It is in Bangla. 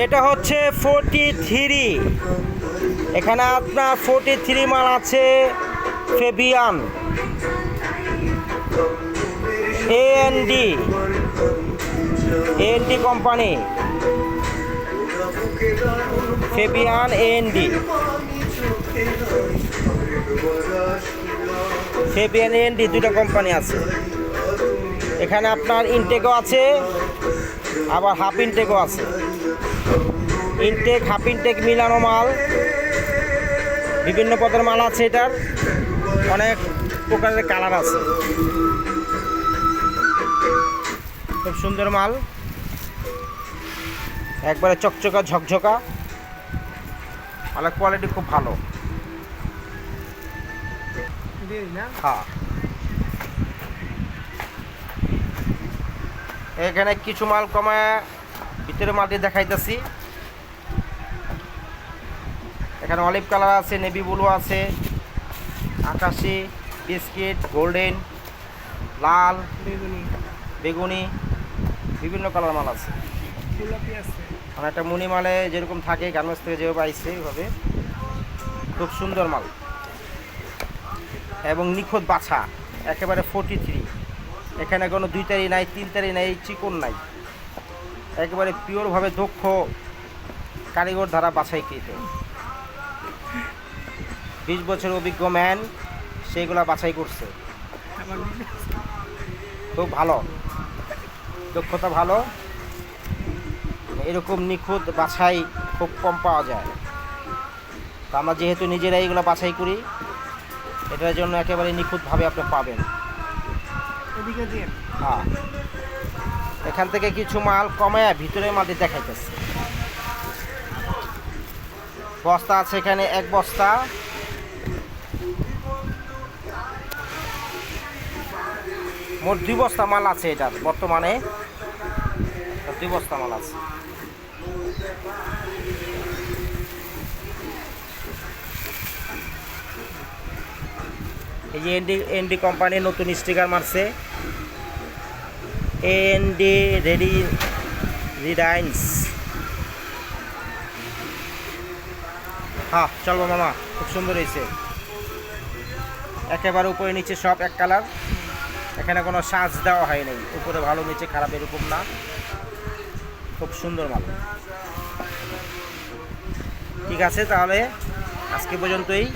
এটা হচ্ছে 43। এখানে আপনার 43 মাল আছে। ফেবিয়ান এএনডি কোম্পানি, ফেবিয়ান এএনডি দুটো কোম্পানি আছে। এখানে আপনার ইনটেকও আছে, আবার হাফ ইনটেকও আছে। ইনটেক হাফ ইনটেক মিলানো মাল, বিভিন্ন পদের মাল আছে। এটার অনেক প্রকারের কালার আছে। খুব সুন্দর মাল, একবারে চকচকা ঝকঝকা, মালের কোয়ালিটি খুব ভালো। হ্যাঁ, এখানে কিছু মাল কমায় ভিতরে মালটি দেখাইতেছি। এখানে অলিভ কালার আছে, নেভি ব্লু আছে, আকাশি, বিস্কিট, গোল্ডেন, লাল, বেগুনি, বিভিন্ন কালার মাল আছে। মানে একটা মুনি মালে যেরকম থাকে গার্মেন্টস থেকে যেভাবে আইছে এইভাবে, খুব সুন্দর মাল এবং নিখুঁত বাছা, একেবারে 43। এখানে কোনো 2 তারি নাই, 3 তারি নাই, চিকন নাই, একেবারে পিওরভাবে দক্ষ কারিগর দ্বারা বাছাইকৃত। 20 বছর অভিজ্ঞ ম্যান সেইগুলা বাছাই করছে। খুব ভালো, দক্ষতা ভালো। এরকম নিখুঁত বাছাই খুব কম পাওয়া যায়। তো আমরা যেহেতু নিজেরাই এগুলো বাছাই করি, এটার জন্য একেবারে নিখুঁতভাবে আপনি পাবেন। হ্যাঁ, এখান থেকে কিছু মাল কমায় ভিতরের মাল দেখাইতেছে। বস্তা আছে এখানে 1 বস্তা, মোট 2 বস্তা মাল আছে। এটার বর্তমানে 2 বস্তা মাল আছে। এই যে এনডি কোম্পানির নতুন স্টিকার মারছে, এএনডি রেডি রিডাইন্স। হ্যাঁ, চলবো মামা, খুব সুন্দর হয়েছে। একেবারে উপরে নিচে সব এক কালার, এখানে কোনো সাজ দেওয়া হয় নাই। উপরে ভালো, নিচে খারাপ এরকম না, খুব সুন্দর মাল। ঠিক আছে, তাহলে আজকে পর্যন্তই।